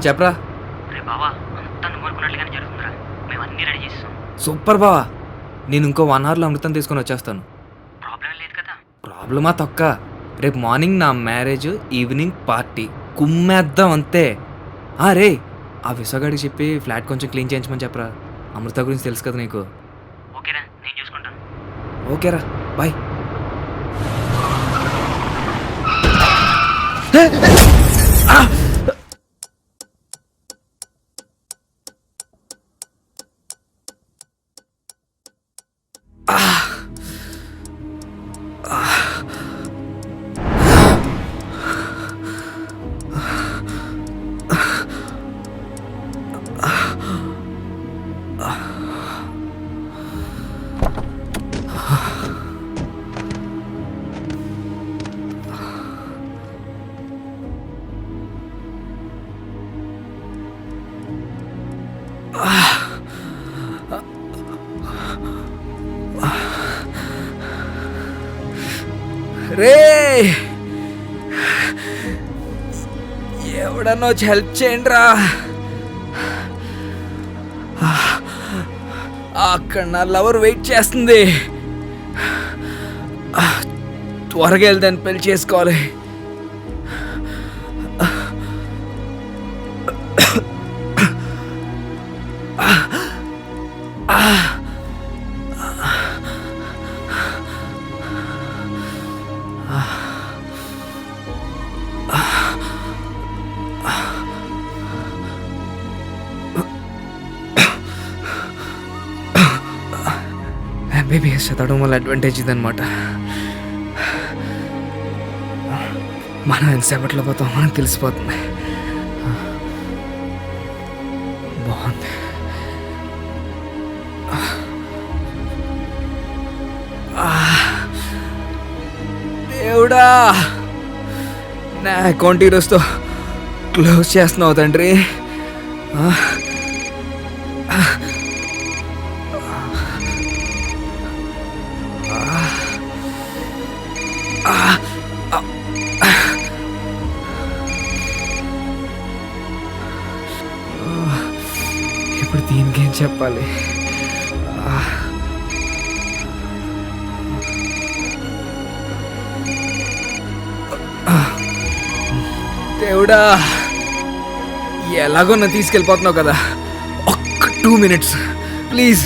చెప్పరా. రే బావా, అంతా నువ్వు అనుకున్నట్లుగానే జరుగుతుందిరా. మేము అన్నీ రెడీ చేస్తాం. సూపర్ బావా, నేను ఇంకో 1 అవర్లో అమృతం తీసుకొని వచ్చేస్తాను. ప్రాబ్లం లేదు కదా? ప్రాబ్లమా తొక్క. రేపు మార్నింగ్ నా మ్యారేజ్, ఈవినింగ్ పార్టీ, కుమ్మేద్దాం అంతే. రే ఆ విశ్వగాడికి చెప్పి ఫ్లాట్ కొంచెం క్లీన్ చేయించమని చెప్పరా. అమృత గురించి తెలుసు కదా నీకు. ఓకేరా, నేను చూసుకుంటాను. ఓకేరా, బాయ్. రే ఎవడన్నా వచ్చి హెల్ప్ చేయండి రా. అక్కడ నా లవర్ వెయిట్ చేస్తుంది. త్వరగా వెళ్తే పెళ్లి చేసుకోవాలి. ఎంబీబీఎస్ చదవడం వల్ల అడ్వాంటేజ్ ఇదనమాట. మనం ఎంతసేపట్లో పోతాం మనకు తెలిసిపోతుంది. బాగుంది. దేవుడా, నా అకౌంట్ ఈరోజుతో క్లోజ్ చేస్తున్నావు తండ్రి. ఇప్పుడు దీనికి ఏం చెప్పాలి? దేవుడా, ఎలాగో నా తీసుకెళ్ళిపోతున్నావు కదా, ఒక్క 2 minutes ప్లీజ్.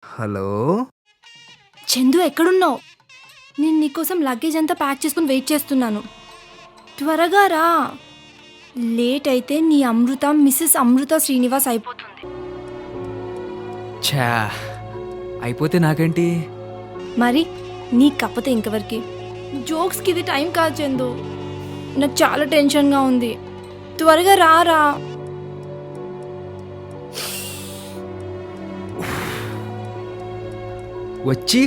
హలో చందు, ఎక్కడున్నావు? నేను నీకోసం లగేజ్ అంతా ప్యాక్ చేసుకుని వెయిట్ చేస్తున్నాను. త్వరగా రా, లేట్ అయితే నీ అమృత మిస్సెస్ అమృత శ్రీనివాస్ అయిపోతుంది. ఛా, అయిపోతే నాకేంటి మరి నీకు కాకపోతే ఇంకెవరికి? జోక్స్కి ఇది టైం కాదు చందు, నాకు చాలా టెన్షన్గా ఉంది. త్వరగా రా. వచ్చి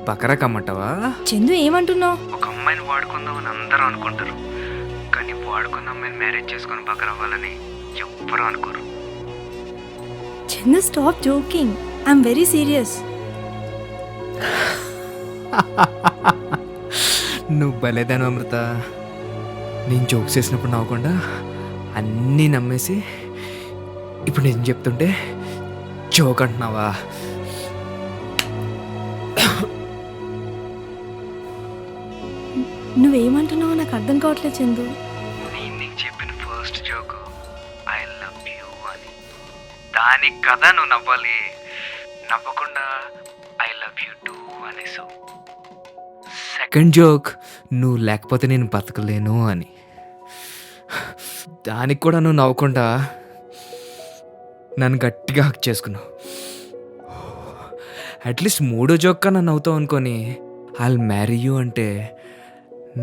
బకరా కమ్మంటావా? చందు, ఏమంటున్నావు? ఒక అమ్మాయిని వాడుకుందామని అందరూ అనుకుంటారు, కానీ వాడుకున్న అమ్మాయిని మ్యారేజ్ చేసుకొని బకర అవ్వాలని ఎవ్వరూ అనుకోరు. Chandu, stop joking, I'm very serious. నువ్వు భలేదాను అమృత. నేను జోక్స్ చేసినప్పుడు నవ్వకుండా అన్నీ నమ్మేసి ఇప్పుడు నేను చెప్తుంటే జోక్ అంటున్నావా? నువ్వేమంటున్నావో నాకు అర్థం కావట్లేదు చందు. నేను నీకు చెప్పిన first joke I love you అని, దానికి కదా నువ్వు నవ్వాలి. నవ్వకుండా ఐ లవ్ యూ టూ అనేసావు. సెకండ్ జోక్ నువ్వు లేకపోతే నేను బతకలేను అని, దానికి కూడా నువ్వు నవ్వకుండా నన్ను గట్టిగా హక్ చేసుకున్నావు. అట్లీస్ట్ మూడో జోక్ కన్నా నవ్వుతావు అనుకొని ఐల్ మ్యారీ యూ అంటే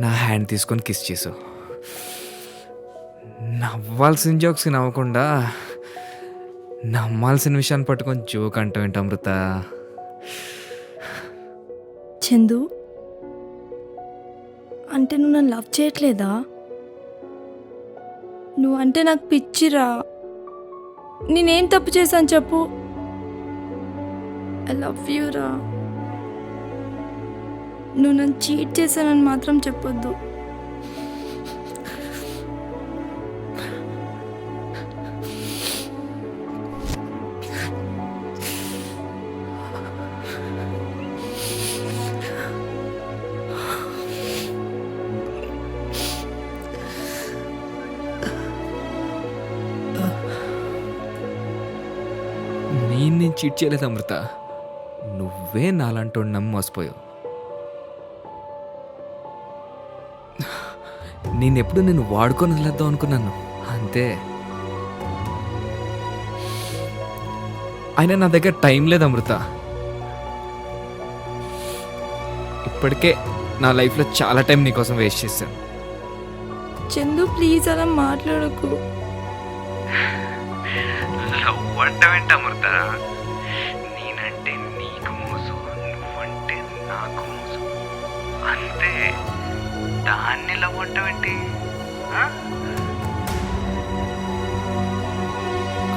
నా హ్యాండ్ తీసుకొని కిస్ చేసావు. నవ్వాల్సిన జోక్స్కి నవ్వకుండా నమ్మాల్సిన విషయాన్ని పట్టుకొని జోక్ అంటావు ఏంటి అమృత? చందు, అంటే నువ్వు నన్ను లవ్ చేయట్లేదా? నువ్వు అంటే నాకు పిచ్చిరా. నేనేం తప్పు చేశాను చెప్పు? ఐ లవ్ యూ రా. నువ్వు నన్ను చీట్ చేశానని మాత్రం చెప్పొద్దు. నేను చీట్ చేయలేదు అమృత, నువ్వే నాలంటోడు నమ్మి మోసపోయావు. నేనెప్పుడు నిన్ను వాడుకొని వదిలేద్దాం అనుకున్నాను, అంతే. అయినా నా దగ్గర టైం లేదు అమృత. ఇప్పటికే నా లైఫ్లో చాలా టైం నీకోసం వేస్ట్ చేశాను. చందు ప్లీజ్ అలా మాట్లాడకు. లవ్ అంటావేంటి అమృత? నేనంటే నీకు మోసు, నువ్వంటే నాకు మోసు, అంతే. దాన్ని లవ్ అంటావేంటి?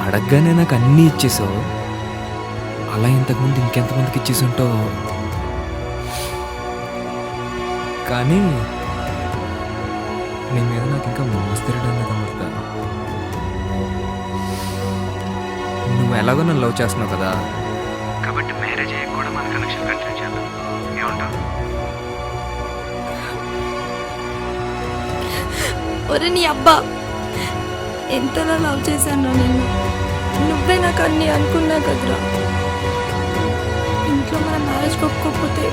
అడగగానే నాకు అన్నీ ఇచ్చేసావు, అలా ఇంతకుముందు ఇంకెంతమందికి ఇచ్చేసి ఉంటావు. కానీ నీ మీద నాకు ఇంకా మోసు తిరగడం లేదు అమృత. నువ్వు ఎలాగో నన్ను లవ్ చేస్తున్నావు కదా, కాబట్టి మ్యారేజ్ అయ్యి కూడా మన కనెక్షన్ కంటిన్యూ చేద్దాం. ఏమంటావు? ఒరే నీ అబ్బా, ఎంతలా లవ్ చేశాను నేను. నువ్వే నాకు అన్నీ అనుకున్నా కదరా. ఇంట్లో మన మ్యారేజ్ ఒప్పుకోకపోతే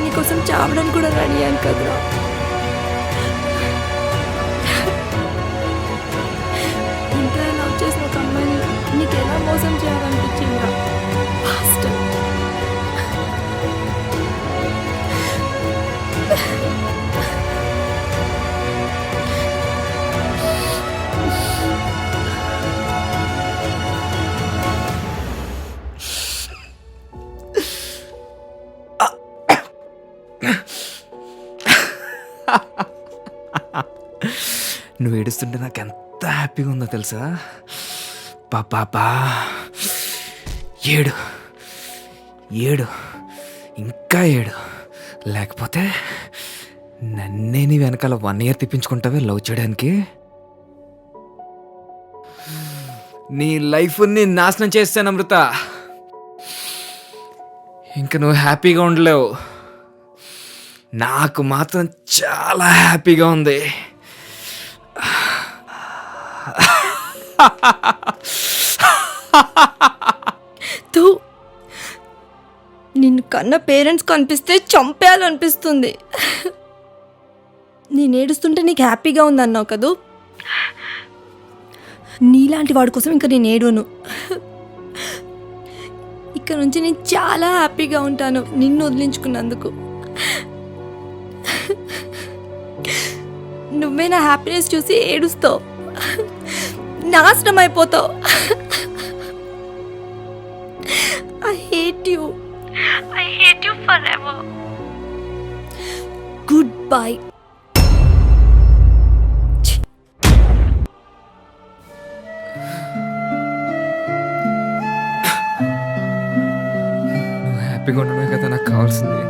నీకోసం చావడానికి కూడా రెడీ అయ్యాను కదరా. ఇంట్లో లవ్ చేసిన ఒక అమ్మాయిని నీకు ఎలా మోసం చేయాలనిపించిందా? ఫాస్ట్ నువ్వు ఏడుస్తుంటే నాకు ఎంత హ్యాపీగా ఉందో తెలుసా? పాపా ఏడు ఏడు, ఇంకా ఏడు, లేకపోతే నన్నే నీ వెనకాల 1 year తిప్పించుకుంటావే లవ్ చేయడానికి. నీ లైఫ్ని నాశనం చేస్తాను అమృత. ఇంకా నువ్వు హ్యాపీగా ఉండలేవు. నాకు మాత్రం చాలా హ్యాపీగా ఉంది. తూ, నిన్ను కన్న పేరెంట్స్ కనిపిస్తే చంపేయాలనిపిస్తుంది. నేను ఏడుస్తుంటే నీకు హ్యాపీగా ఉందన్నావు కదూ, నీలాంటి వాడి కోసం ఇంకా నేను ఏడును. ఇక్కడ నుంచి నేను చాలా హ్యాపీగా ఉంటాను నిన్ను వదిలించుకున్నందుకు. నువ్వే నా హ్యాపీనెస్ చూసి ఏడుస్తావు, నాశనం అయిపోతావు. I hate you. I hate you forever. Goodbye. నువ్వు హ్యాపీగా ఉండడమే కదా నాకు కావాల్సింది.